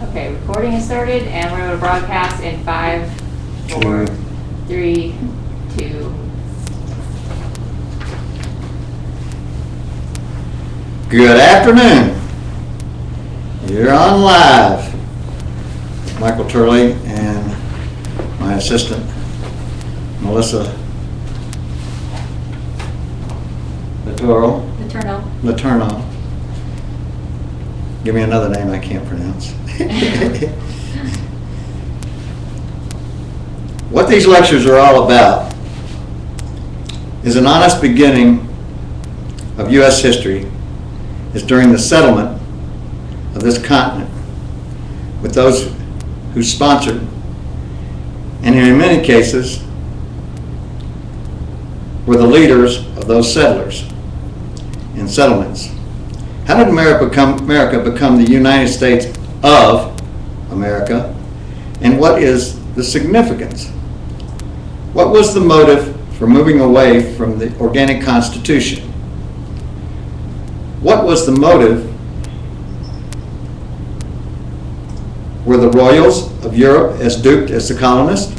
Okay, recording is started, and we're going to broadcast in 5, 4, 3, 2. Good afternoon. You're on live. Michael Turley and my assistant, Melissa Letourneau. Give me another name I can't pronounce. What these lectures are all about is an honest beginning of U.S. history is during the settlement of this continent with those who sponsored, and in many cases were the leaders of those settlers and settlements. How did America become the United States of America, and what is the significance? What was the motive for moving away from the organic constitution? What was the motive? Were the royals of Europe as duped as the colonists?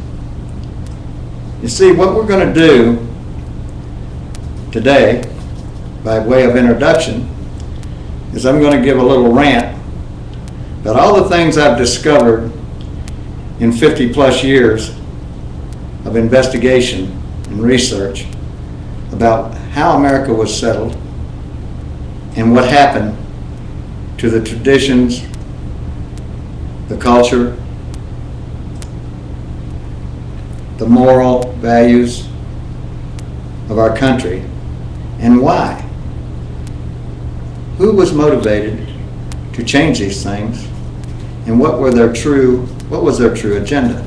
You see, what we're going to do today, by way of introduction, is I'm going to give a little rant about all the things I've discovered in 50 plus years of investigation and research about how America was settled and what happened to the traditions, the culture, the moral values of our country, and why. Who was motivated to change these things, and what was their true agenda?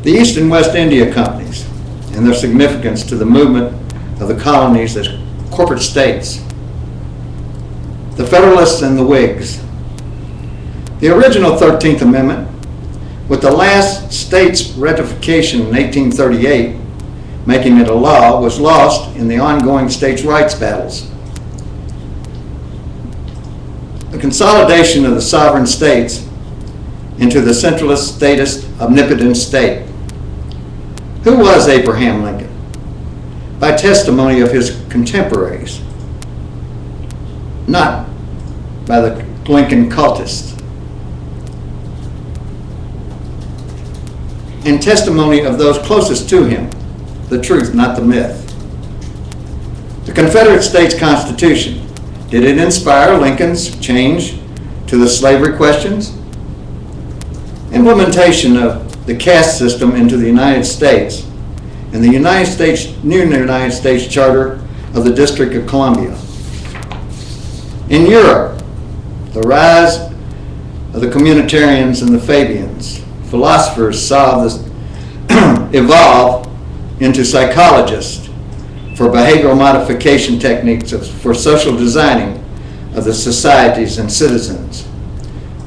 The East and West India Companies and their significance to the movement of the colonies as corporate states, the Federalists and the Whigs. The original 13th Amendment, with the last state's ratification in 1838, making it a law, was lost in the ongoing states' rights battles. The consolidation of the sovereign states into the centralist, statist, omnipotent state. Who was Abraham Lincoln? By testimony of his contemporaries, not by the Lincoln cultists. And testimony of those closest to him, the truth, not the myth. The Confederate States Constitution, did it inspire Lincoln's change to the slavery questions? Implementation of the caste system into the United States and the new United States Charter of the District of Columbia. In Europe, the rise of the communitarians and the Fabians. Philosophers saw this evolve into psychologists for behavioral modification techniques for social designing of the societies and citizens.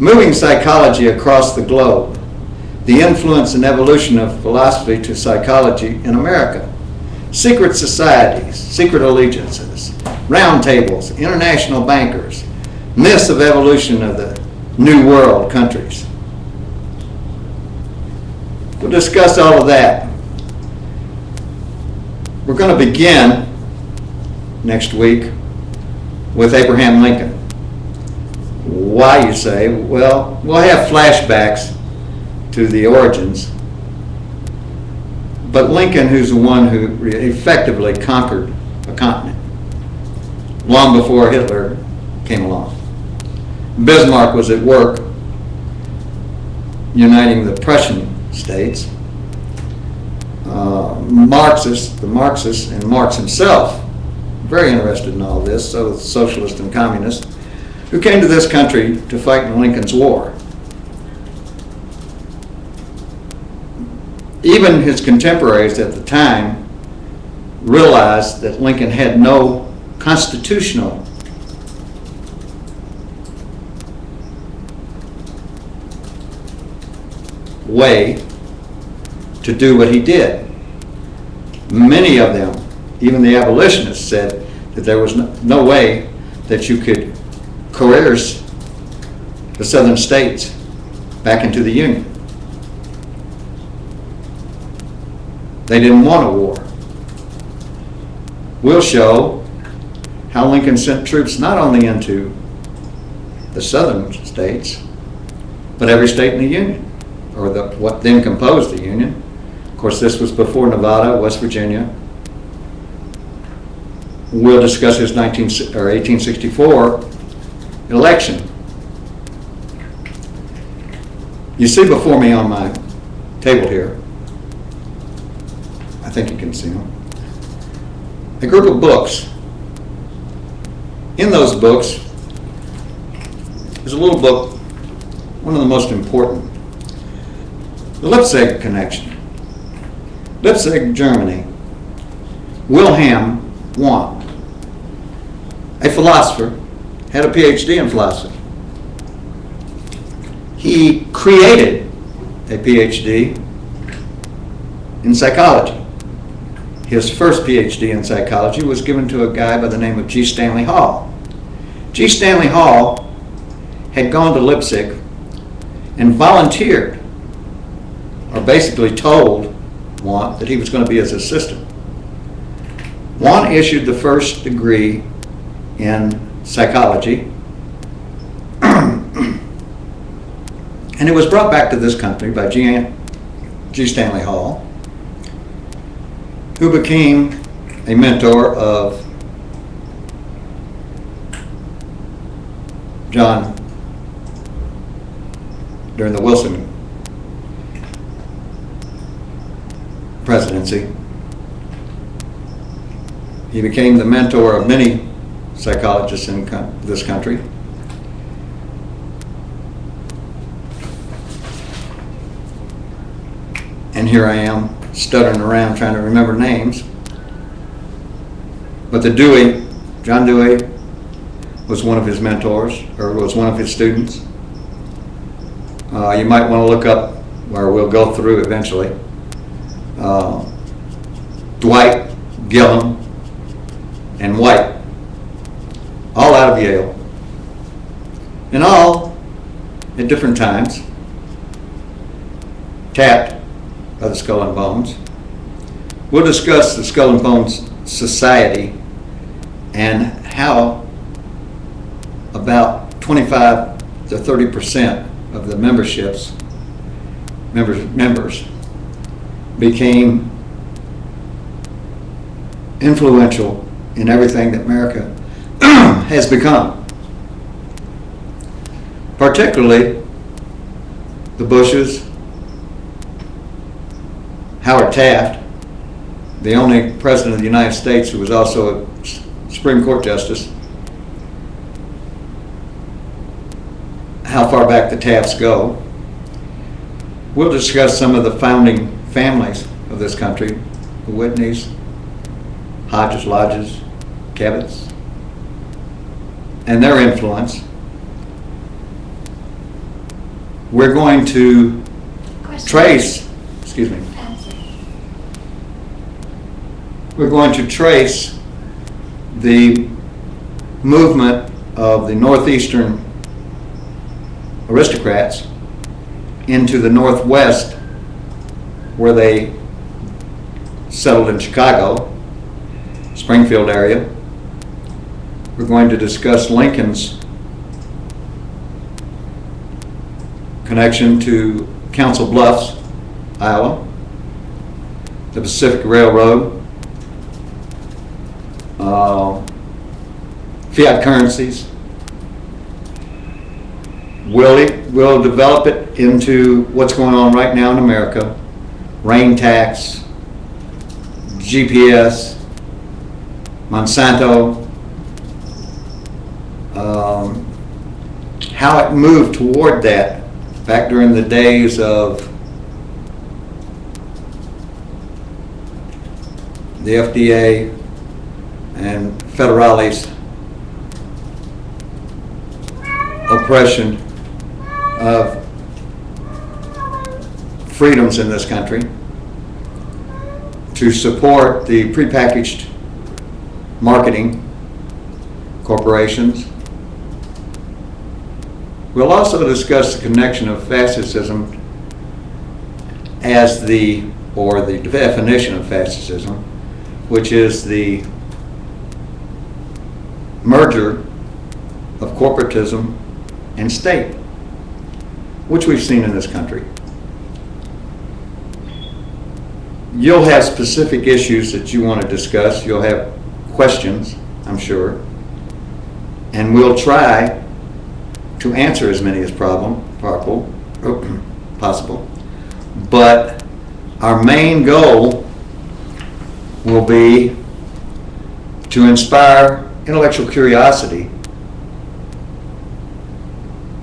Moving psychology across the globe, the influence and evolution of philosophy to psychology in America. Secret societies, secret allegiances, round tables, international bankers, myths of evolution of the New World countries. We'll discuss all of that. We're going to begin next week with Abraham Lincoln. Why, you say? Well, we'll have flashbacks to the origins. But Lincoln, who's the one who effectively conquered a continent long before Hitler came along. Bismarck was at work uniting the Prussian states. The Marxists, and Marx himself, very interested in all this, so the socialists and communists, who came to this country to fight in Lincoln's War. Even his contemporaries at the time realized that Lincoln had no constitutional way to do what he did. Many of them, even the abolitionists, said that there was no way that you could coerce the southern states back into the Union. They didn't want a war. We'll show how Lincoln sent troops not only into the southern states, but every state in the Union, or what then composed the Union. Of course, this was before Nevada, West Virginia. We'll discuss his 1864 election. You see before me on my table here, I think you can see them, a group of books. In those books is a little book, one of the most important, the Leipzig Connection. Leipzig, Germany. Wilhelm Wundt, a philosopher, had a PhD in philosophy. He created a PhD in psychology. His first PhD in psychology was given to a guy by the name of G. Stanley Hall. G. Stanley Hall had gone to Leipzig and volunteered, or basically told Wundt that he was going to be his assistant. Wundt issued the first degree in psychology, and it was brought back to this country by G. Stanley Hall, who became a mentor of John during the Wilson presidency. He became the mentor of many psychologists in this country. And here I am stuttering around trying to remember names. But the Dewey, John Dewey, was one of his mentors, or was one of his students. You might want to look up, where we'll go through eventually, Dwight, Gillum, and White, all out of Yale, and all at different times tapped by the Skull and Bones. We'll discuss the Skull and Bones Society and how about 25 to 30% of the members became influential in everything that America has become. Particularly the Bushes, Howard Taft, the only president of the United States who was also a Supreme Court justice. How far back the Tafts go. We'll discuss some of the founding families of this country, the Whitneys, Hodges, Lodges, Kebbets, and their influence. We're going to trace, we're going to trace the movement of the Northeastern aristocrats into the Northwest, where they settled in Chicago, Springfield area. We're going to discuss Lincoln's connection to Council Bluffs, Iowa, the Pacific Railroad, fiat currencies. We'll develop it into what's going on right now in America, rain tax, GPS, Monsanto, how it moved toward that back during the days of the FDA and federales oppression of freedoms in this country to support the prepackaged marketing corporations. We'll also discuss the connection of fascism as or the definition of fascism, which is the merger of corporatism and state, which we've seen in this country. You'll have specific issues that you want to discuss. You'll have questions, I'm sure, and we'll try to answer as many as possible. But our main goal will be to inspire intellectual curiosity,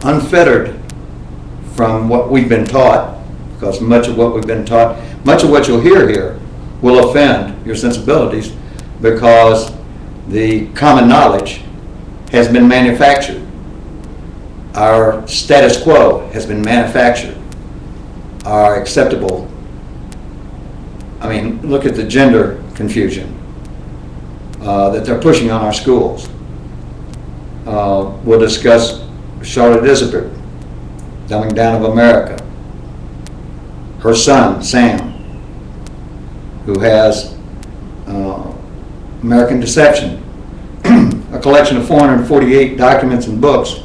unfettered from what we've been taught, because much of what we've been taught, much of what you'll hear here will offend your sensibilities, because the common knowledge has been manufactured. Our status quo has been manufactured. Our acceptable, look at the gender confusion that they're pushing on our schools. We'll discuss Charlotte Isenberg, dumbing down of America. Her son, Sam, who has American Deception, a collection of 448 documents and books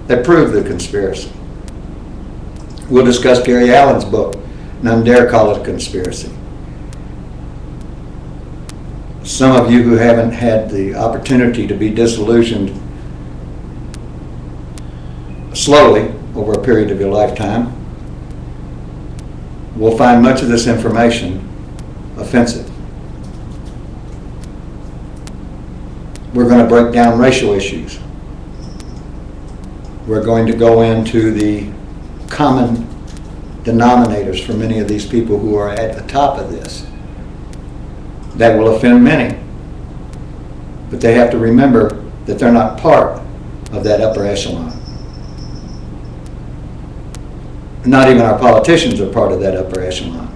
that prove the conspiracy. We'll discuss Gary Allen's book, None Dare Call It a Conspiracy. Some of you who haven't had the opportunity to be disillusioned slowly over a period of your lifetime will find much of this information offensive. We're going to break down racial issues. We're going to go into the common denominators for many of these people who are at the top of this. That will offend many. But they have to remember that they're not part of that upper echelon. Not even our politicians are part of that upper echelon.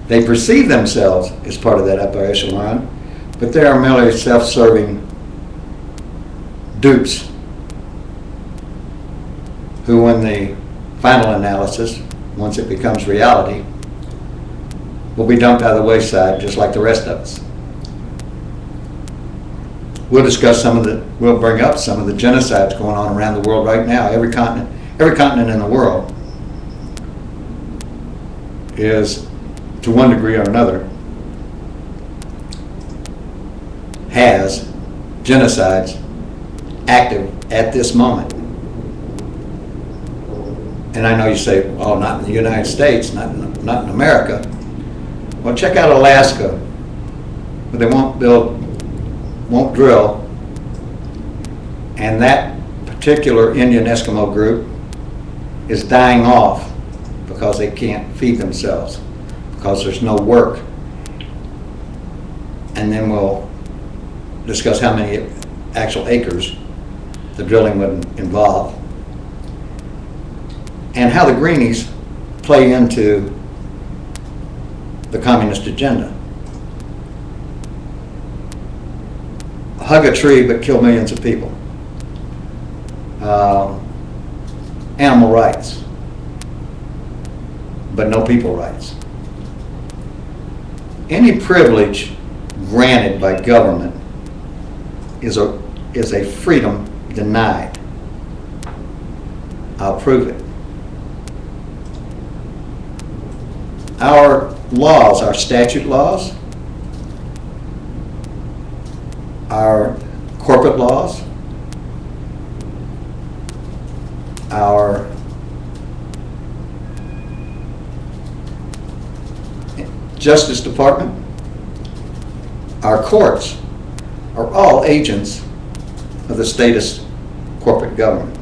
They perceive themselves as part of that upper echelon, but they are merely self-serving dupes who, in the final analysis, once it becomes reality, will be dumped out of the wayside just like the rest of us. We'll bring up some of the genocides going on around the world right now. Every continent in the world is, to one degree or another, has genocides active at this moment. And I know you say, well, not in the United States, not in America. Well, check out Alaska, where they won't drill, and that particular Indian Eskimo group is dying off because they can't feed themselves, because there's no work. And then we'll discuss how many actual acres the drilling would involve, and how the greenies play into the communist agenda. Hug a tree but kill millions of people. Animal rights, but no people rights. Any privilege granted by government is a freedom denied. I'll prove it. Our laws, our statute laws, our corporate laws, our Justice Department, our courts are all agents of the statist corporate government.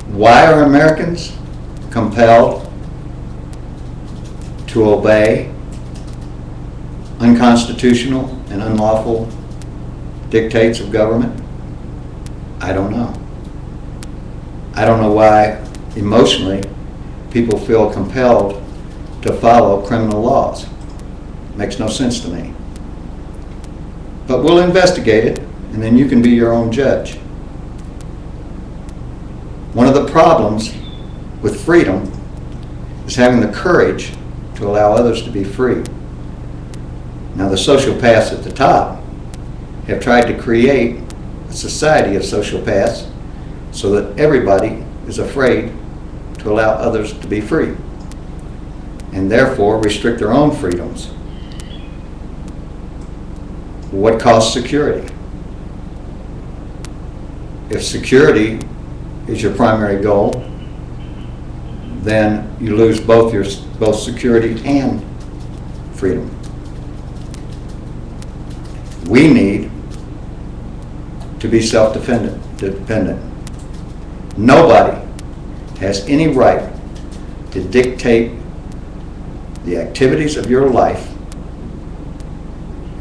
Why are Americans compelled to obey unconstitutional and unlawful dictates of government? I don't know. I don't know why emotionally people feel compelled to follow criminal laws. Makes no sense to me. but we'll investigate it, and then you can be your own judge. One of the problems with freedom is having the courage to allow others to be free. Now, the sociopaths at the top have tried to create a society of sociopaths so that everybody is afraid to allow others to be free, and therefore restrict their own freedoms. What costs security? If security is your primary goal, then you lose both security and freedom. We need to be self-dependent. Nobody has any right to dictate the activities of your life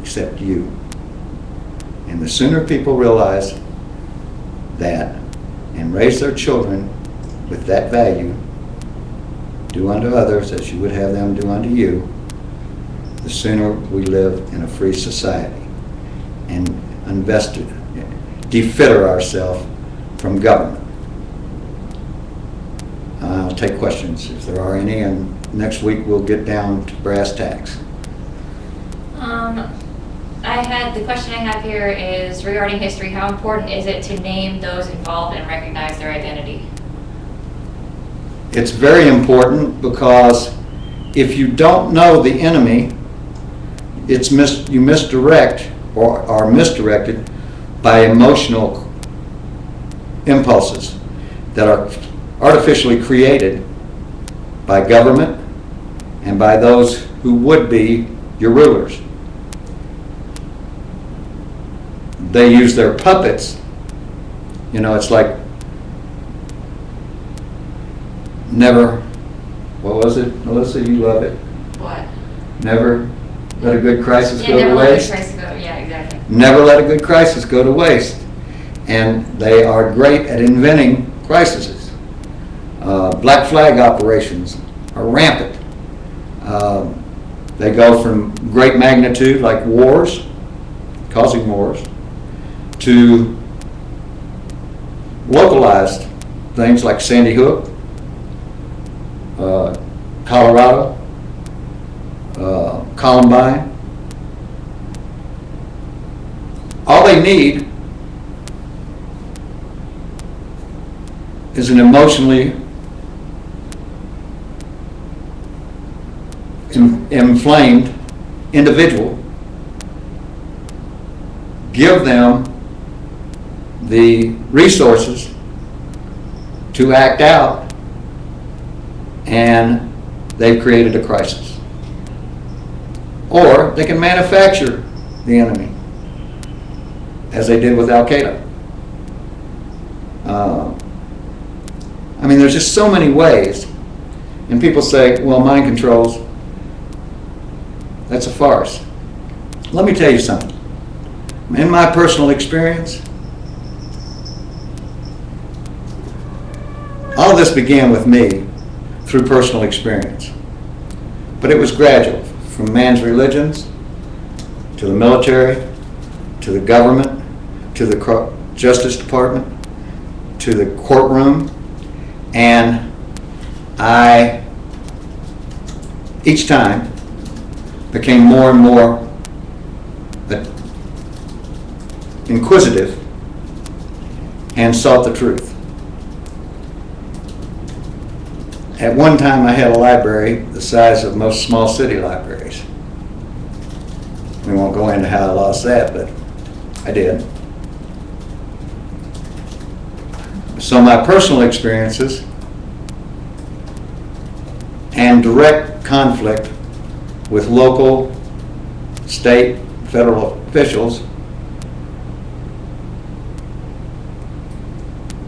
except you. And the sooner people realize that and raise their children with that value, do unto others as you would have them do unto you, the sooner we live in a free society and defitter ourselves from government. I'll take questions if there are any, and next week we'll get down to brass tacks. The question I have here is regarding history. How important is it to name those involved and recognize their identity? It's very important, because if you don't know the enemy, you misdirect or are misdirected by emotional impulses that are artificially created by government and by those who would be your rulers. They use their puppets. You know, it's like never, what was it, Melissa? You love it. What? Never let a good crisis go to never waste. Let a crisis go. Yeah, exactly. Never let a good crisis go to waste. And they are great at inventing crises. Black flag operations are rampant. They go from great magnitude, like wars, causing wars, to localized things like Sandy Hook, Colorado, Columbine. All they need is an emotionally inflamed individual. Give them the resources to act out, and they've created a crisis. Or they can manufacture the enemy, as they did with Al Qaeda. I mean, there's just so many ways. And people say, well, mind controls, that's a farce. Let me tell you something. In my personal experience, all this began with me through personal experience. But it was gradual, from man's religions, to the military, to the government, to the Justice Department, to the courtroom, and I, each time, became more and more inquisitive and sought the truth. At one time, I had a library the size of most small city libraries. We won't go into how I lost that, but I did. So my personal experiences and direct conflict with local, state, federal officials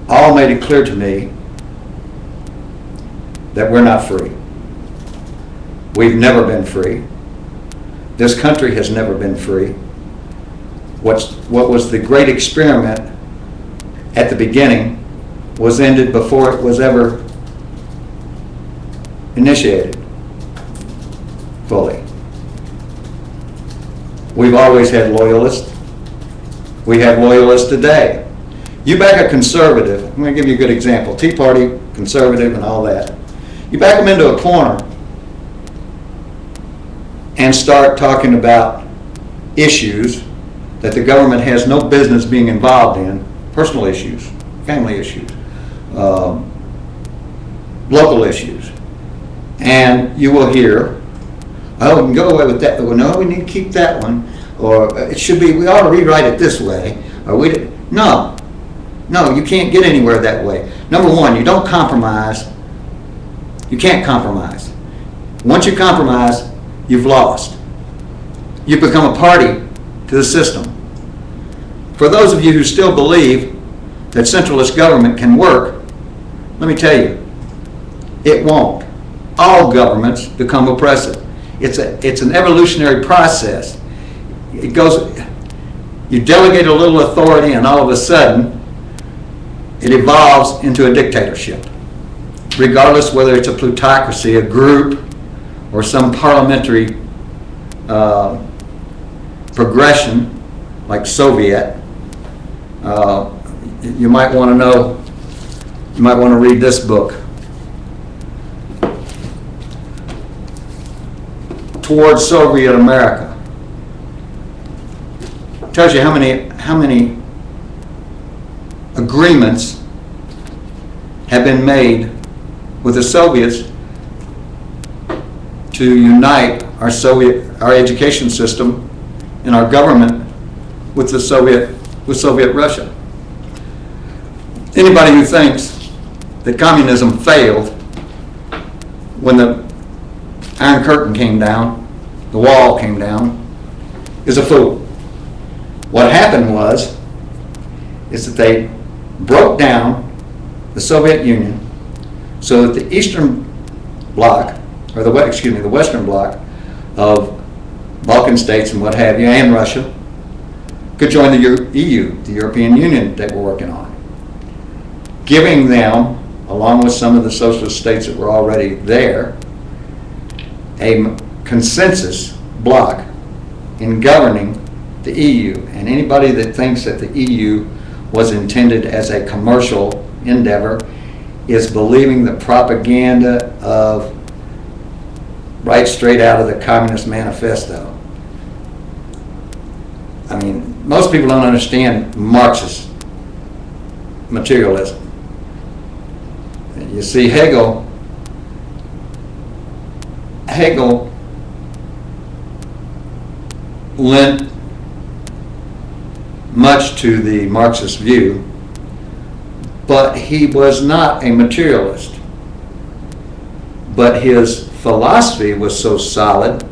all made it clear to me that we're not free. We've never been free. This country has never been free. What was the great experiment at the beginning was ended before it was ever initiated fully. We've always had loyalists We have loyalists today. You back a conservative, I'm going to give you a good example, Tea Party, conservative, and all that. You back them into a corner and start talking about issues that the government has no business being involved in, personal issues, family issues, local issues. And you will hear, oh, we can go away with that, but no, we need to keep that one, or it should be, we ought to rewrite it this way, or no, you can't get anywhere that way. Number one, you don't compromise. You can't compromise. Once you compromise, you've lost. You've become a party to the system. For those of you who still believe that centralist government can work, let me tell you, it won't. All governments become oppressive. It's an evolutionary process. It goes, you delegate a little authority and all of a sudden it evolves into a dictatorship. Regardless whether it's a plutocracy, a group, or some parliamentary progression like Soviet, you might want to know, you might want to read this book. Towards Soviet America. It tells you how many agreements have been made with the Soviets to unite our education system and our government with Soviet Russia. Anybody who thinks that communism failed when the Iron Curtain came down, the wall came down, is a fool. What happened is that they broke down the Soviet Union so that the Eastern Bloc, or the Western Bloc of Balkan states and what have you, and Russia, could join the EU, the European Union that we're working on, giving them, along with some of the socialist states that were already there, a consensus bloc in governing the EU. And anybody that thinks that the EU was intended as a commercial endeavor is believing the propaganda of right straight out of the Communist Manifesto. I mean, most people don't understand Marxist materialism. You see, Hegel lent much to the Marxist view, but he was not a materialist. But his philosophy was so solid,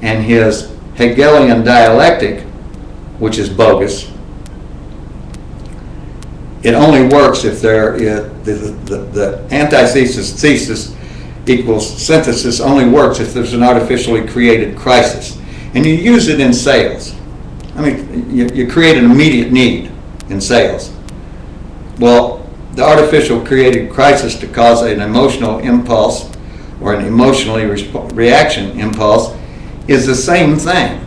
and his Hegelian dialectic, which is bogus, it only works if the antithesis thesis equals synthesis only works if there's an artificially created crisis. And you use it in sales. I mean, you create an immediate need in sales. Well, the artificial created crisis to cause an emotional impulse or an emotionally reaction impulse is the same thing.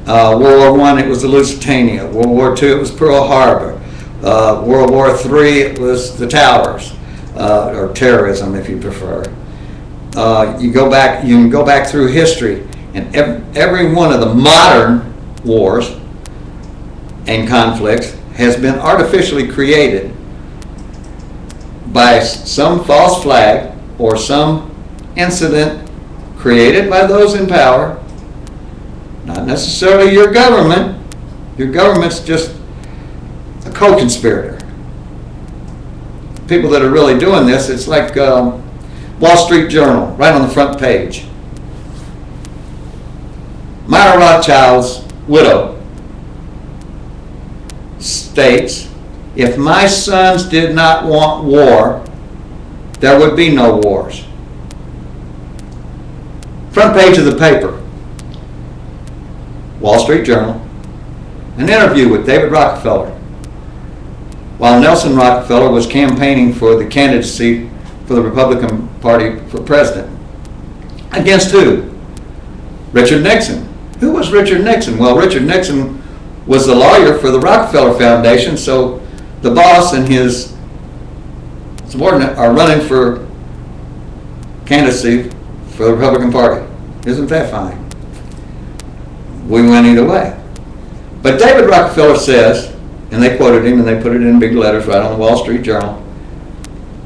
World War I, it was the Lusitania. World War II, it was Pearl Harbor. World War III, it was the towers, or terrorism, if you prefer. You can go back through history, and every one of the modern wars and conflicts has been artificially created by some false flag or some incident created by those in power, not necessarily your government. Your government's just a co-conspirator. People that are really doing this, it's like Wall Street Journal, right on the front page. Myra Rothschild's widow states, if my sons did not want war, there would be no wars. Front page of the paper, Wall Street Journal, an interview with David Rockefeller while Nelson Rockefeller was campaigning for the candidacy for the Republican Party for president. Against who? Richard Nixon. Who was Richard Nixon? Well, Richard Nixon was the lawyer for the Rockefeller Foundation, so the boss and his subordinate are running for candidacy for the Republican Party. Isn't that fine? We went either way. But David Rockefeller says, and they quoted him and they put it in big letters right on the Wall Street Journal,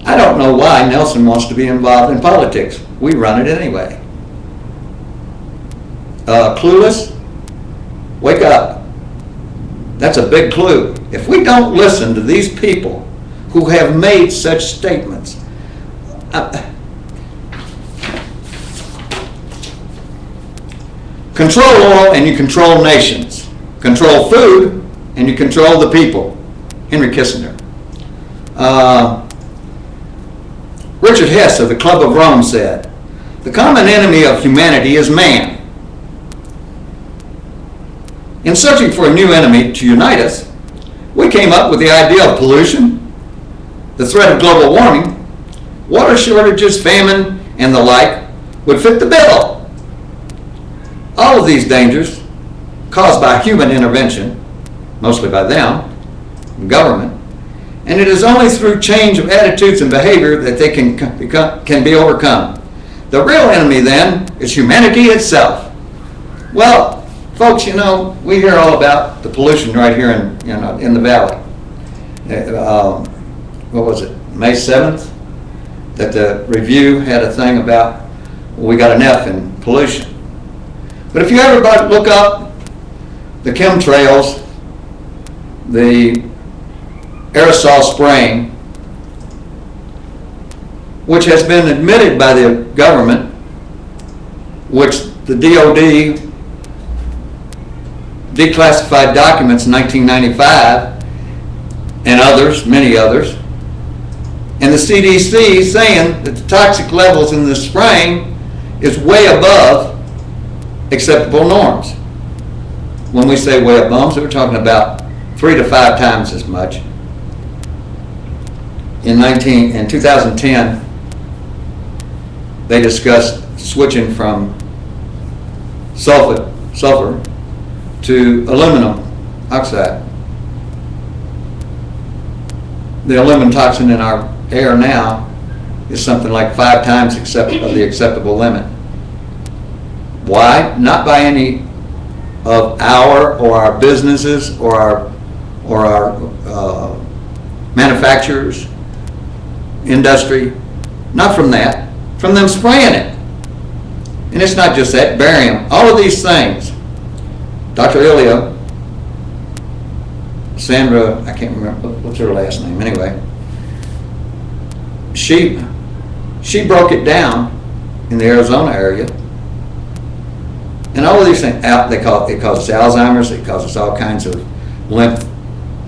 "I don't know why Nelson wants to be involved in politics. We run it anyway." Clueless? Wake up. That's a big clue. If we don't listen to these people who have made such statements, control oil and you control nations. Control food and you control the people. Henry Kissinger. Richard Hess of the Club of Rome said, "The common enemy of humanity is man. In searching for a new enemy to unite us, we came up with the idea of pollution, the threat of global warming, water shortages, famine, and the like would fit the bill. All of these dangers, caused by human intervention, mostly by them, government, and it is only through change of attitudes and behavior that they can be overcome. The real enemy, then, is humanity itself." Well, folks, we hear all about the pollution right here in the valley. What was it, May 7th? That the Review had a thing about, we got an F in pollution. But if you ever look up the chemtrails, the aerosol spraying, which has been admitted by the government, which the DOD declassified documents in 1995, and others, many others, and the CDC saying that the toxic levels in the spraying is way above acceptable norms. When we say way above, so we're talking about 3 to 5 times as much. In 2010, they discussed switching from sulfur to aluminum oxide. The aluminum toxin in our air now is something like 5 times the acceptable limit. Why? Not by any of our businesses or our manufacturers, industry, not from that, from them spraying it. And it's not just that, barium, all of these things. Dr. Ilya, Sandra, I can't remember, what's her last name, anyway, she broke it down in the Arizona area. And all of these things, it causes Alzheimer's, it causes all kinds of lymph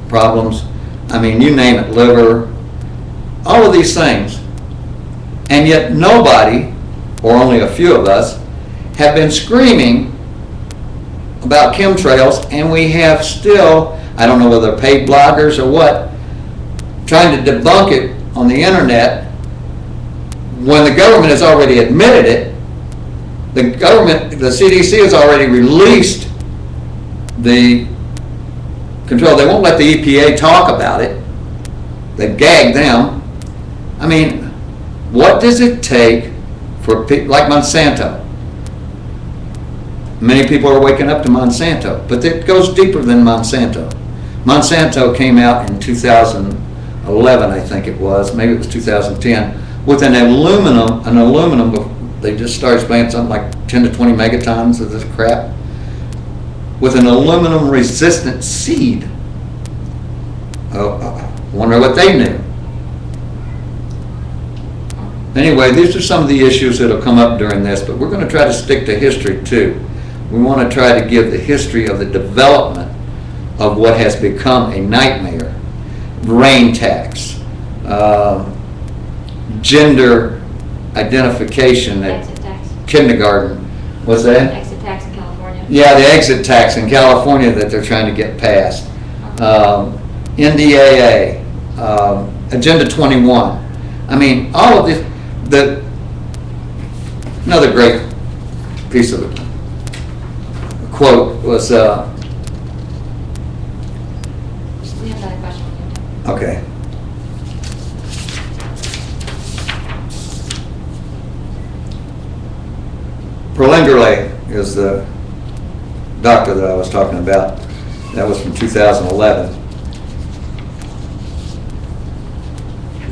problems. I mean, you name it, liver, all of these things. And yet nobody, or only a few of us, have been screaming about chemtrails, and we have still, I don't know whether they're paid bloggers or what, trying to debunk it on the internet when the government has already admitted it. The CDC has already released the control. They won't let the EPA talk about it. They gag them. I mean, what does it take for people like Monsanto? Many people are waking up to Monsanto, but it goes deeper than Monsanto. Monsanto came out in 2011, I think it was, maybe it was 2010, with an aluminum, they just started spraying something like 10 to 20 megatons of this crap, with an aluminum resistant seed. Oh, I wonder what they knew. Anyway, these are some of the issues that will come up during this, but we're going to try to stick to history too. We want to try to give the history of the development of what has become a nightmare. Brain tax, gender identification at kindergarten. What's that? Exit tax in California. Yeah, the exit tax in California that they're trying to get passed. NDAA, Agenda 21. I mean, all of this. Another great piece of quote was Okay. Perlingerle is the doctor that I was talking about. That was from 2011.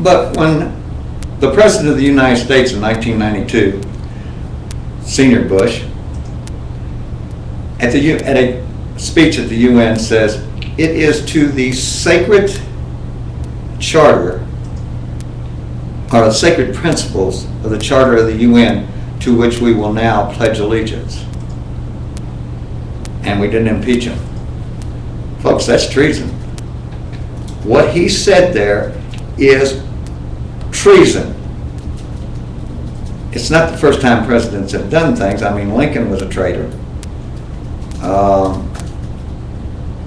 But when the President of the United States in 1992, Senior Bush, at a speech at the UN says, "It is to the sacred charter, or the sacred principles of the Charter of the UN to which we will now pledge allegiance." And we didn't impeach him. Folks, that's treason. What he said there is treason. It's not the first time presidents have done things. I mean, Lincoln was a traitor.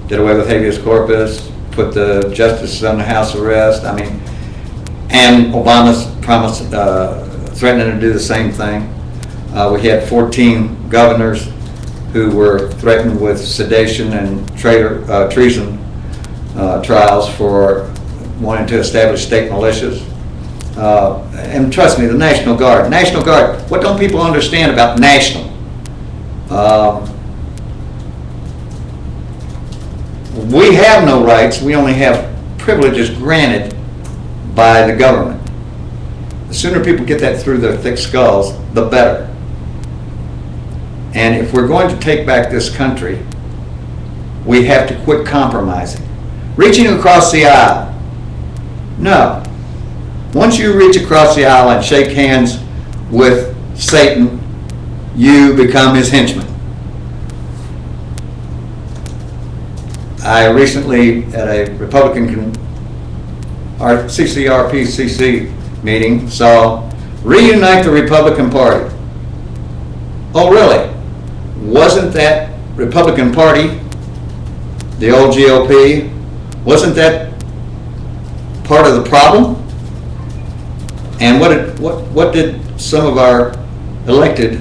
Did away with habeas corpus, put the justices under house arrest. I mean, and Obama's promised, threatening to do the same thing. We had 14 governors who were threatened with sedation and treason trials for wanting to establish state militias. And trust me, the National Guard. National Guard, what don't people understand about national? We have no rights, we only have privileges granted by the government. The sooner people get that through their thick skulls, the better. And if we're going to take back this country, we have to quit compromising. Reaching across the aisle. No. Once you reach across the aisle and shake hands with Satan, you become his henchman. I recently, at a Republican CCRPCC meeting, saw reunite the Republican Party. Oh, really? Wasn't that Republican Party, the old GOP, wasn't that part of the problem? And what did some of our elected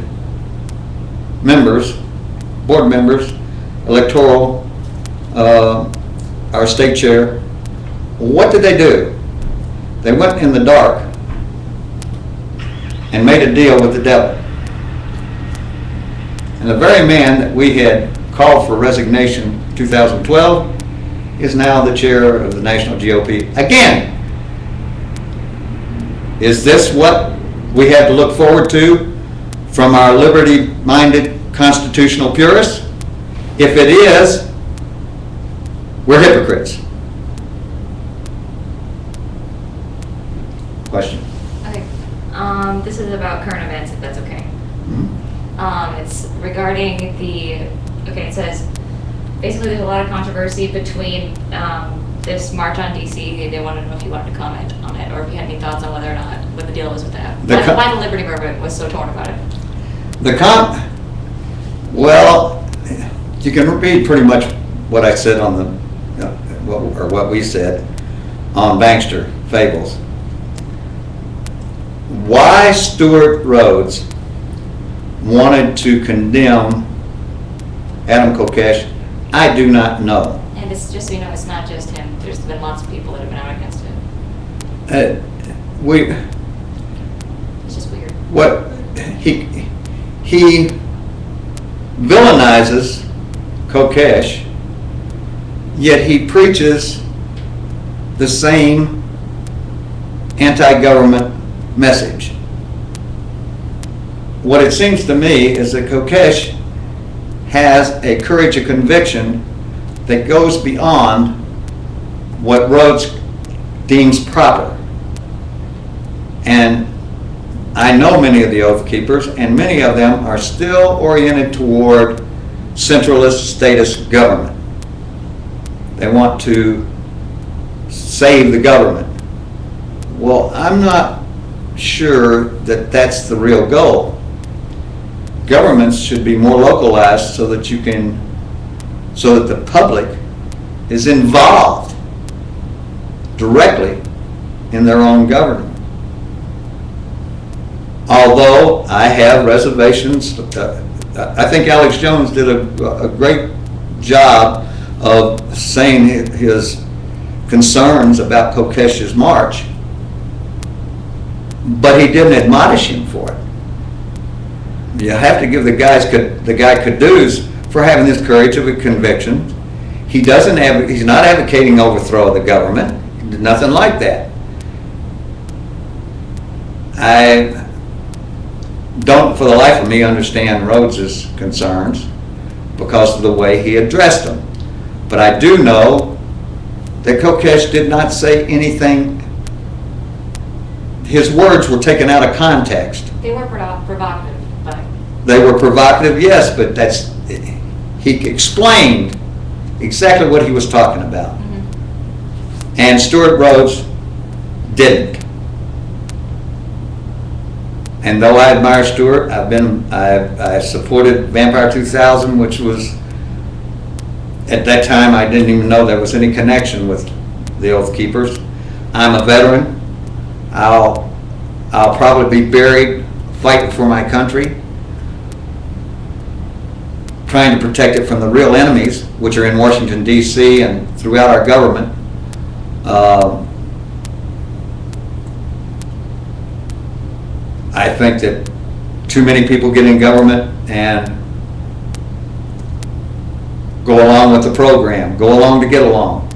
members, board members, electoral, our state chair, what did they do? They went in the dark and made a deal with the devil. And the very man that we had called for resignation in 2012 is now the chair of the national GOP again. Is this what we have to look forward to from our liberty-minded constitutional purists? If it is, we're hypocrites. Question? Okay. This is about current events, if that's okay. Mm-hmm. It's regarding it says, basically there's a lot of controversy between this march on DC. They wanted to know if you wanted to comment on it, or if you had any thoughts on whether or not, what the deal was with that. Why the Liberty Movement was so torn about it. Well, you can repeat pretty much what I said on the, what we said on Bankster Fables. Why Stuart Rhodes wanted to condemn Adam Kokesh, I do not know. And it's just so you know, it's not just him. There's been lots of people that have been out against it. It's just weird. What he villainizes Kokesh, yet he preaches the same anti-government message. What it seems to me is that Kokesh has a courage of conviction that goes beyond what Rhodes deems proper. And I know many of the Oath Keepers, and many of them are still oriented toward centralist statist government. They want to save the government. Well, I'm not sure that that's the real goal. Governments should be more localized so that so that the public is involved directly in their own government. Although I have reservations, I think Alex Jones did a great job of saying his concerns about Kokesh's march, but he didn't admonish him for it. You have to give the guy kudos for having this courage of a conviction. He's not advocating overthrow of the government, nothing like that. I don't for the life of me understand Rhodes's concerns because of the way he addressed them. But I do know that Kokesh did not say anything. His words were taken out of context. They were provocative, but... They were provocative, yes, but he explained exactly what he was talking about. Mm-hmm. And Stuart Rhodes didn't. And though I admire Stuart, I supported Vampire 2000, which was, at that time, I didn't even know there was any connection with the Oath Keepers. I'm a veteran. I'll probably be buried fighting for my country, trying to protect it from the real enemies, which are in Washington, D.C. and throughout our government. I think that too many people get in government and go along with the program, go along to get along.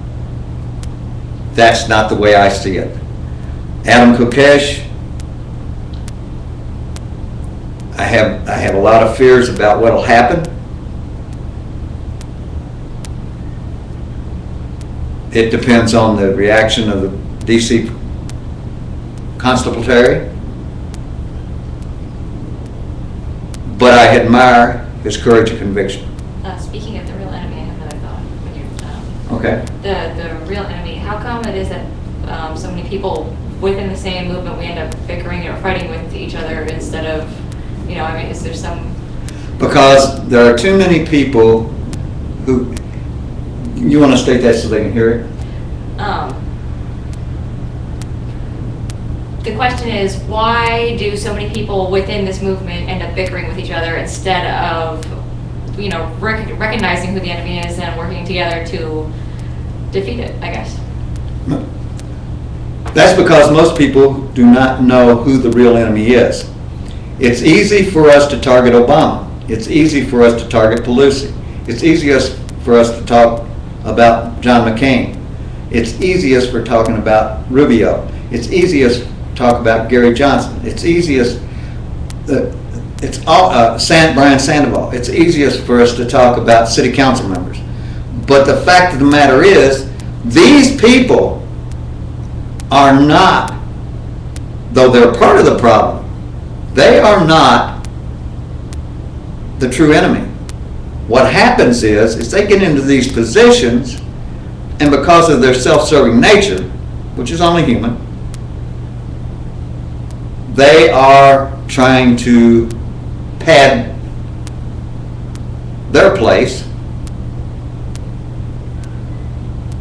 That's not the way I see it. Adam Kokesh, I have a lot of fears about what will happen. It depends on the reaction of the D.C. Constabulary. But I admire his courage and conviction. Speaking of the real enemy, I have another thought. When you're okay. The real enemy. How come it is that so many people within the same movement we end up bickering or fighting with each other instead of, I mean, is there some? Because there are too many people who. You want to state that so they can hear it? The question is, why do so many people within this movement end up bickering with each other instead of, recognizing who the enemy is and working together to defeat it, I guess? That's because most people do not know who the real enemy is. It's easy for us to target Obama. It's easy for us to target Pelosi. It's easiest for us to talk about John McCain. It's easiest for talking about Rubio. It's easiest to talk about Gary Johnson. It's easiest, Brian Sandoval. It's easiest for us to talk about city council members. But the fact of the matter is, these people are not, though they're part of the problem, they are not the true enemy. What happens is they get into these positions, and because of their self-serving nature, which is only human, they are trying to pad their place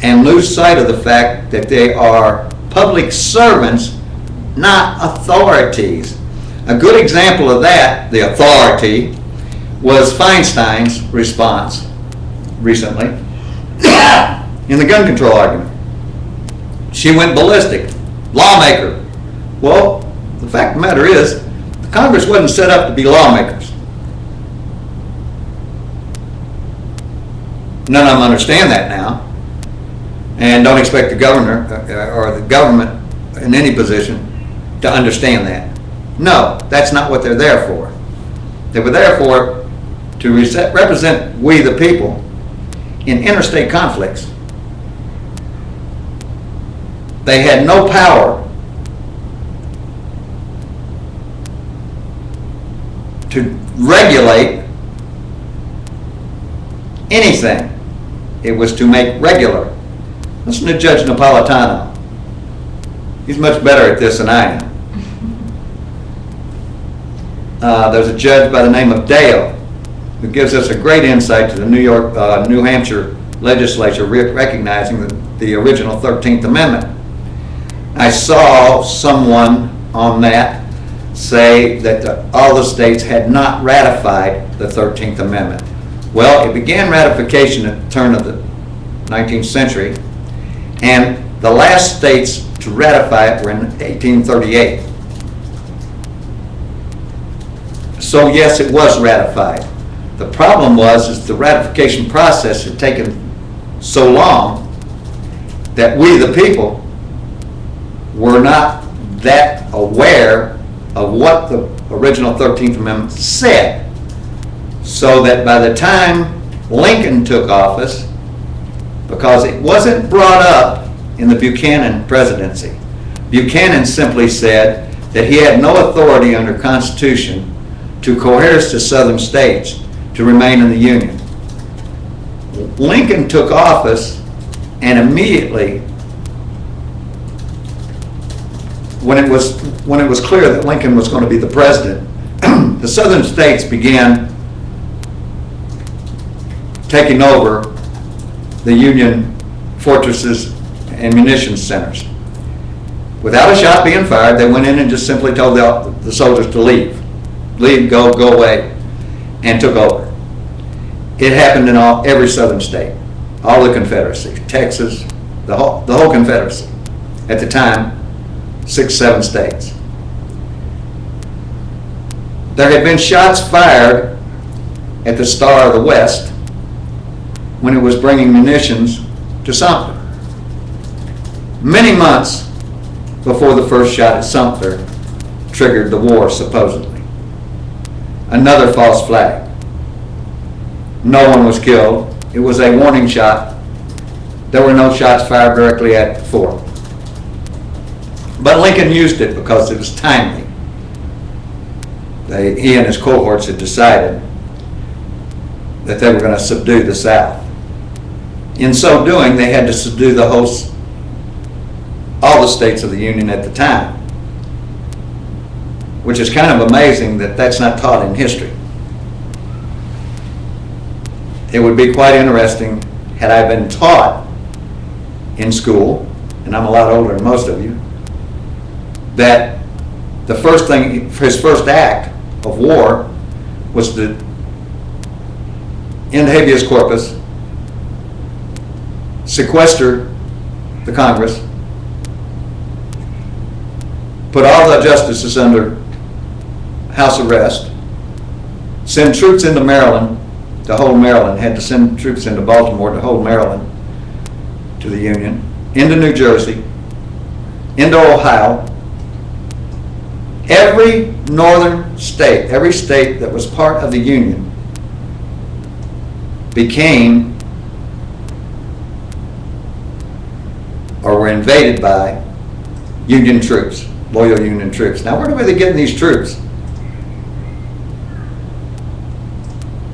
and lose sight of the fact that they are public servants, not authorities. A good example of that, the authority, was Feinstein's response recently in the gun control argument. She went ballistic. Lawmaker. Well, the fact of the matter is, the Congress wasn't set up to be lawmakers. None of them understand that now, and don't expect the governor or the government in any position to understand that. No, that's not what they're there for. They were there for to represent we the people in interstate conflicts. They had no power to regulate anything. It was to make regular. Listen to Judge Napolitano. He's much better at this than I am. There's a judge by the name of Dale who gives us a great insight to the New Hampshire legislature recognizing the original 13th Amendment. I saw someone on that say that all the states had not ratified the 13th Amendment. Well, it began ratification at the turn of the 19th century, And the last states to ratify it were in 1838. So yes, it was ratified. The problem was the ratification process had taken so long that we, the people, were not that aware of what the original 13th Amendment said. So that by the time Lincoln took office, because it wasn't brought up in the Buchanan presidency, Buchanan simply said that he had no authority under Constitution to coerce the southern states to remain in the Union. Lincoln took office, and immediately, when it was clear that Lincoln was going to be the president, the southern states began taking over the Union fortresses and munitions centers. Without a shot being fired, they went in and just simply told the soldiers to leave. Leave, go away, and took over. It happened in every southern state, all the Confederacy, Texas, the whole Confederacy. At the time, 6, 7 states. There had been shots fired at the Star of the West when it was bringing munitions to Sumter. Many months before the first shot at Sumter triggered the war, supposedly. Another false flag. No one was killed. It was a warning shot. There were no shots fired directly at the fort. But Lincoln used it because it was timely. He and his cohorts had decided that they were going to subdue the South. In so doing, they had to subdue all the states of the Union at the time, which is kind of amazing that that's not taught in history. It would be quite interesting had I been taught in school, and I'm a lot older than most of you, that the first thing, his first act of war was to end habeas corpus, sequester the Congress, put all the justices under house arrest, send troops into Maryland to hold Maryland, had to send troops into Baltimore to hold Maryland to the Union, into New Jersey, into Ohio. Every northern state, every state that was part of the Union became or were invaded by Union troops, loyal Union troops. Now, where were they getting these troops?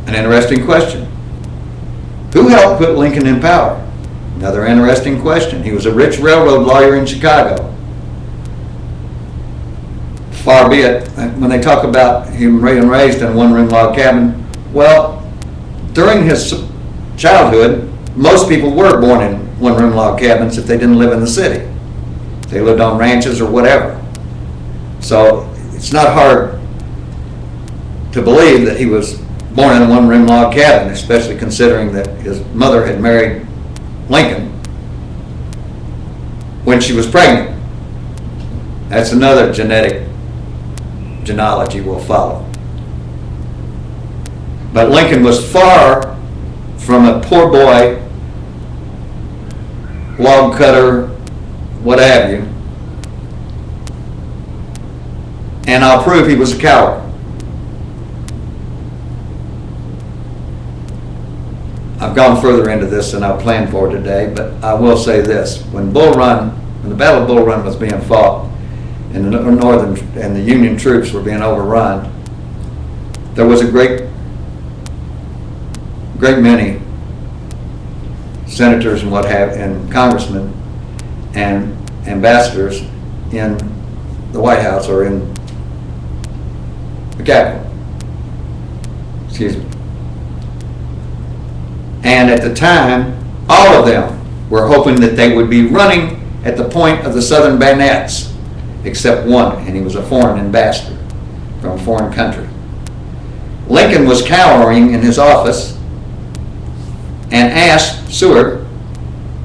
An interesting question. Who helped put Lincoln in power? Another interesting question. He was a rich railroad lawyer in Chicago. Far be it, when they talk about him being raised in a one-room log cabin, well, during his childhood, most people were born in one-room log cabins if they didn't live in the city. They lived on ranches or whatever. So it's not hard to believe that he was born in a one-room log cabin, especially considering that his mother had married Lincoln when she was pregnant. That's another genealogy we'll follow. But Lincoln was far from a poor boy, log cutter, what have you. And I'll prove he was a coward. I've gone further into this than I planned for today, but I will say this. When the Battle of Bull Run was being fought, and the Northern and the Union troops were being overrun, there was a great many senators and and congressmen and ambassadors in the White House or in the Capitol. Excuse me. And at the time, all of them were hoping that they would be running at the point of the southern bayonets, except one, and he was a foreign ambassador from a foreign country. Lincoln was cowering in his office and asked Seward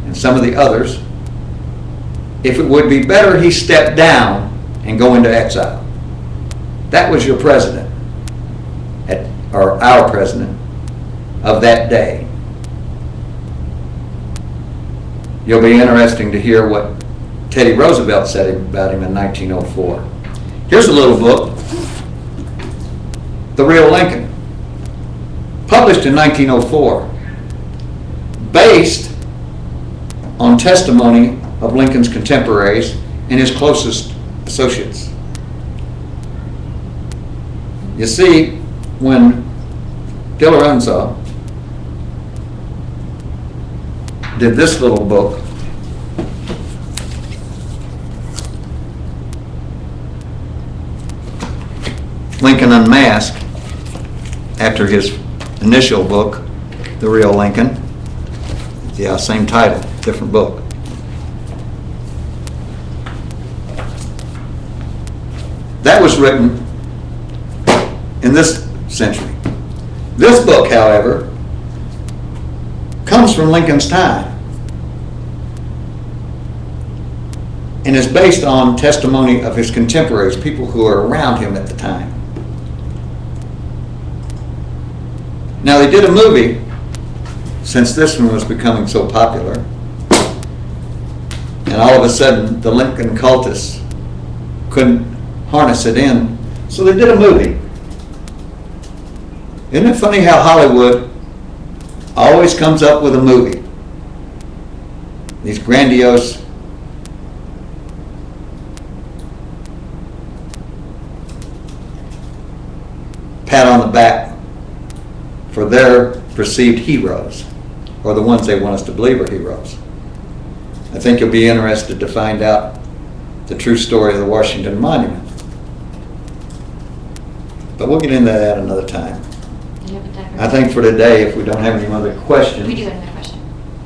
and some of the others if it would be better he step down and go into exile. That was your president, or our president of that day. You'll be interesting to hear what Teddy Roosevelt said about him in 1904. Here's a little book, The Real Lincoln, published in 1904, based on testimony of Lincoln's contemporaries and his closest associates. You see, when De Lorenzo did this little book, Lincoln Unmasked, after his initial book, The Real Lincoln. Yeah, same title, different book. That was written in this century. This book, however, comes from Lincoln's time and is based on testimony of his contemporaries, people who were around him at the time. Now, they did a movie, since this one was becoming so popular, and all of a sudden the Lincoln cultists couldn't harness it in, so they did a movie. Isn't it funny how Hollywood always comes up with a movie? These grandiose pat on the back for their perceived heroes, or the ones they want us to believe are heroes. I think you'll be interested to find out the true story of the Washington Monument. But we'll get into that another time. I think for today, if we don't have any other questions. We do have another question.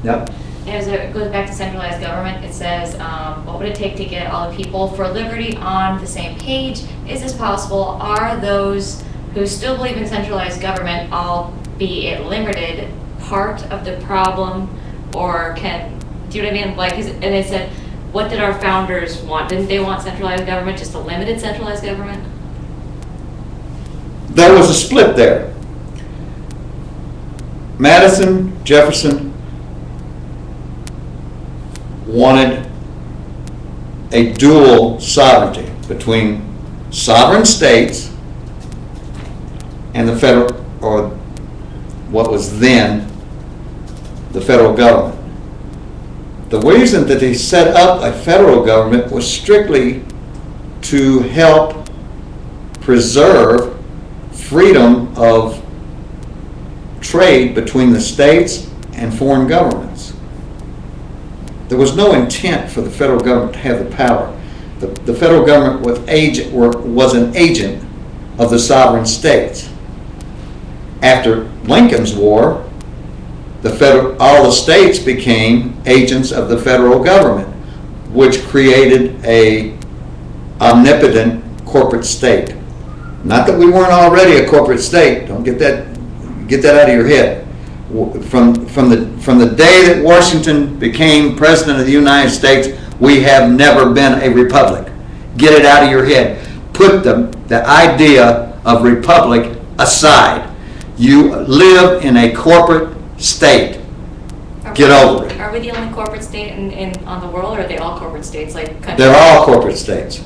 Yep. As it goes back to centralized government, it says, what would it take to get all the people for liberty on the same page? Is this possible? Are those who still believe in centralized government, albeit limited, part of the problem? Or do you know what I mean? Like, and it said, what did our founders want? Didn't they want centralized government, just a limited centralized government? There was a split there. Madison, Jefferson wanted a dual sovereignty between sovereign states and the federal, or what was then the federal government. The reason that they set up a federal government was strictly to help preserve freedom of trade between the states and foreign governments. There was no intent for the federal government to have the power. The federal government was an agent of the sovereign states. After Lincoln's War, all the states became agents of the federal government, which created a omnipotent corporate state. Not that we weren't already a corporate state. Don't get that out of your head. From the day that Washington became president of the United States, we have never been a republic. Get it out of your head. Put the idea of republic aside. You live in a corporate state. Get over it. Are we the only corporate state on the world, or are they all corporate states? They're all corporate states.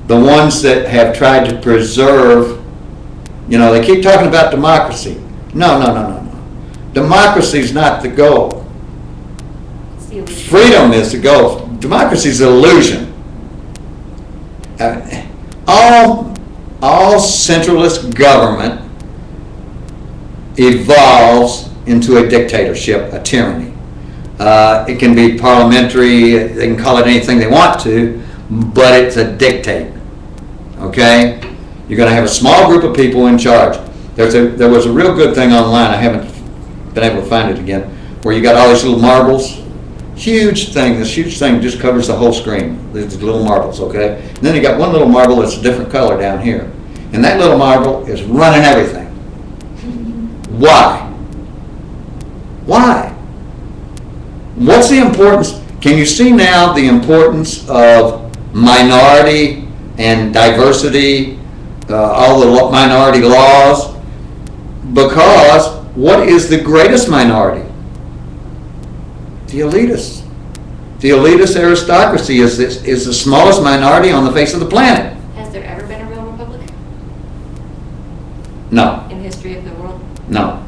The ones that have tried to preserve, they keep talking about democracy. No. Democracy is not the goal. Freedom is the goal. Democracy is an illusion. All centralist government evolves into a dictatorship, a tyranny. It can be parliamentary, they can call it anything they want to, but it's a dictate. Okay? You're going to have a small group of people in charge. There was a real good thing online, I haven't been able to find it again, where you got all these little marbles. This huge thing just covers the whole screen. These little marbles, okay? And then you got one little marble that's a different color down here. And that little marble is running everything. Why? What's the importance? Can you see now the importance of minority and diversity, all the minority laws? Because what is the greatest minority? The elitists. The elitist aristocracy is the smallest minority on the face of the planet. Has there ever been a real republic No, in the history of the world? no,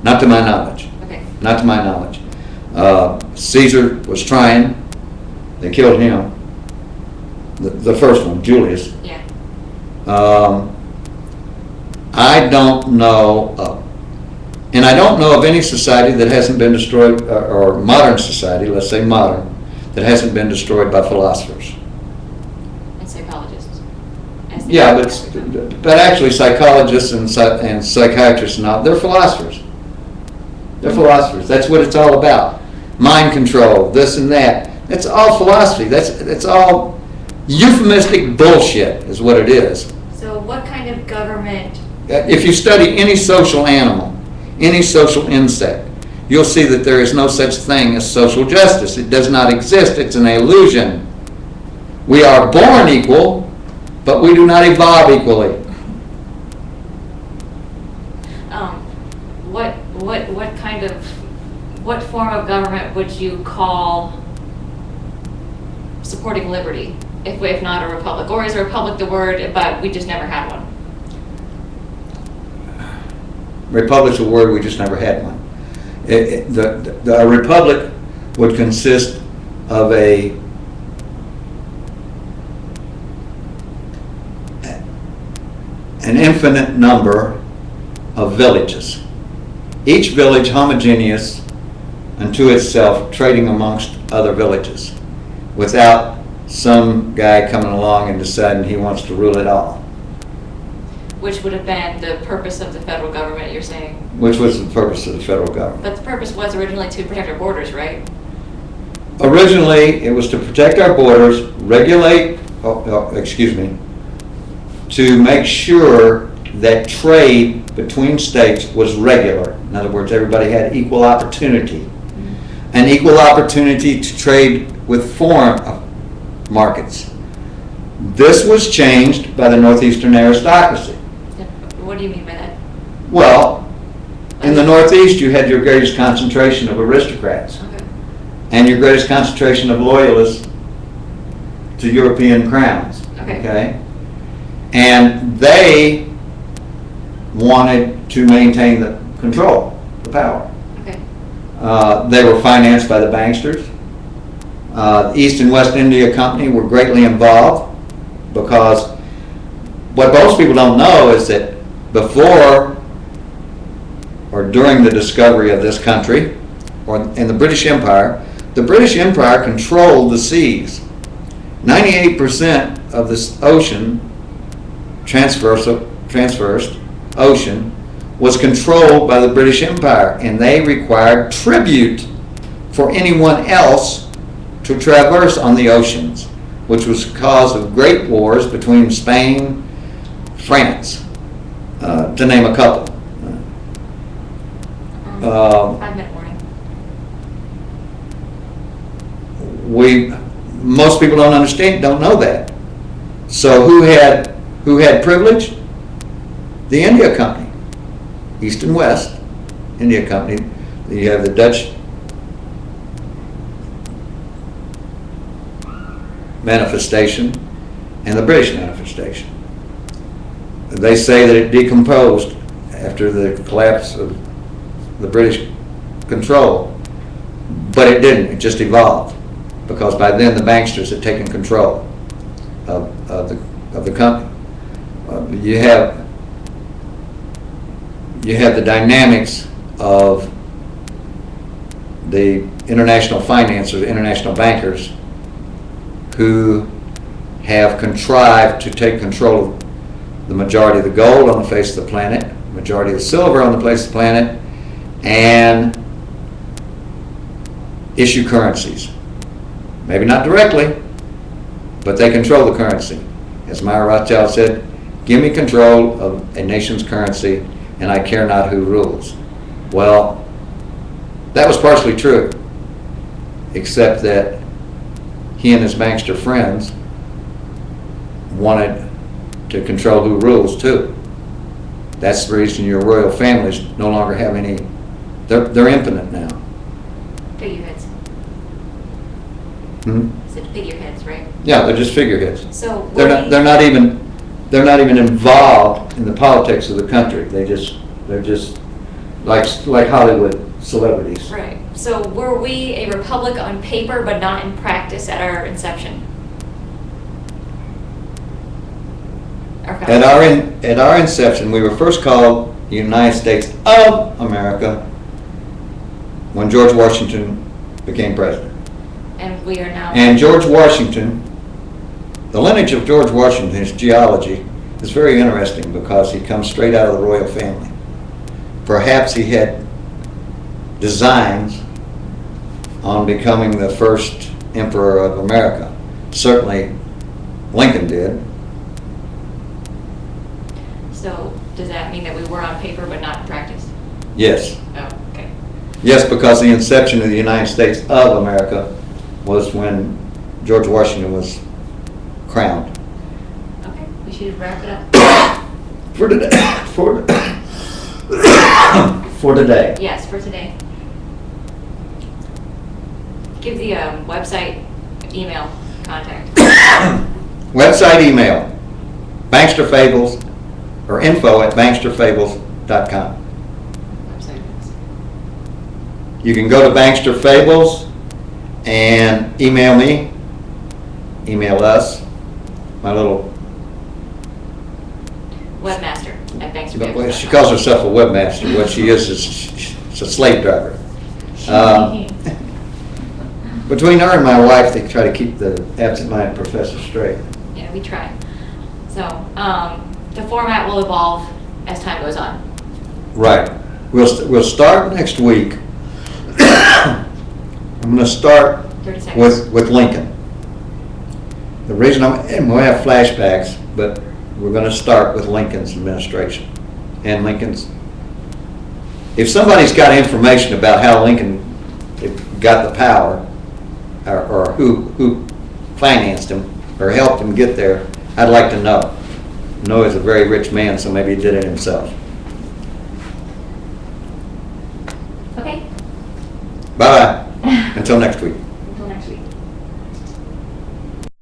not to my knowledge. Okay. Not to my knowledge. Caesar was trying. They killed him. The first one, Julius. Yeah. I don't know, and I don't know of any society that hasn't been destroyed, or modern society, let's say modern, that hasn't been destroyed by philosophers. And psychologists. As the Yeah, but actually psychologists and psychiatrists and all, they're philosophers. They're philosophers. That's what it's all about. Mind control, this and that. That's all philosophy. That's all euphemistic bullshit is what it is. So what kind of government? If you study any social animal, any social insect, you'll see that there is no such thing as social justice. It does not exist. It's an illusion. We are born equal, but we do not evolve equally. What form of government would you call supporting liberty, if not a republic? Or is a republic the word, but we just never had one? Republic's a word, we just never had one. A republic would consist of an infinite number of villages. Each village homogeneous unto itself, trading amongst other villages, without some guy coming along and deciding he wants to rule it all. Which would have been the purpose of the federal government, you're saying? Which was the purpose of the federal government. But the purpose was originally to protect our borders, right? Originally, it was to protect our borders, regulate, to make sure that trade between states was regular. In other words, everybody had equal opportunity. An equal opportunity to trade with foreign markets. This was changed by the Northeastern aristocracy. What do you mean by that? Well, in the Northeast, you had your greatest concentration of aristocrats. Okay. And your greatest concentration of loyalists to European crowns. Okay. And they wanted to maintain the control, the power. Okay. They were financed by the banksters. The East and West India Company were greatly involved, because what most people don't know is that before or during the discovery of this country, or in the British Empire controlled the seas. 98% of this ocean, transversed ocean, was controlled by the British Empire, and they required tribute for anyone else to traverse on the oceans, which was the cause of great wars between Spain, France, to name a couple. 5-minute warning. Most people don't know that. So who had privilege? The India Company, East and West India Company. You have the Dutch manifestation and the British manifestation. They say that it decomposed after the collapse of the British control, but it didn't. It just evolved, because by then the banksters had taken control of the company. You have the dynamics of the international financiers, international bankers, who have contrived to take control of the majority of the gold on the face of the planet, majority of the silver on the face of the planet, and issue currencies. Maybe not directly, but they control the currency. As Myra Rothschild said, give me control of a nation's currency and I care not who rules. Well, that was partially true. except that he and his Bankster friends wanted to control who rules too. That's the reason your royal families no longer have any, they're impotent now. Figureheads. Hmm? Said figureheads, right? Yeah, they're just figureheads. So They're not even involved in the politics of the country. They're just like Hollywood celebrities. Right. So were we a republic on paper but not in practice at our inception? At our inception, we were first called the United States of America when George Washington became president. And we are now. And George Washington, the lineage of George Washington, his geology, is very interesting because he comes straight out of the royal family. Perhaps he had designs on becoming the first emperor of America. Certainly Lincoln did. So does that mean that we were on paper but not in practice? Yes. Oh, okay. Yes, because the inception of the United States of America was when George Washington was crowned. Okay, we should wrap it up. For today. For today. Yes, for today. Give the website, email, contact. Website, email, Bankster Fables, or info@banksterfables.com. Website. You can go to Bankster Fables and email me, email us, my little, Webmaster at Bankster well, Fables. she calls herself a webmaster. What she is she's a slave driver. Between her and my wife, they try to keep the absent-minded professor straight. Yeah, we try. So the format will evolve as time goes on. Right. We'll start next week. I'm going to start 30 seconds. with Lincoln. The reason and we'll have flashbacks, but we're going to start with Lincoln's administration and Lincoln's. If somebody's got information about how Lincoln got the power, or who financed him or helped him get there, I'd like to know. I know he's a very rich man, so maybe he did it himself. Okay. Bye. Until next week.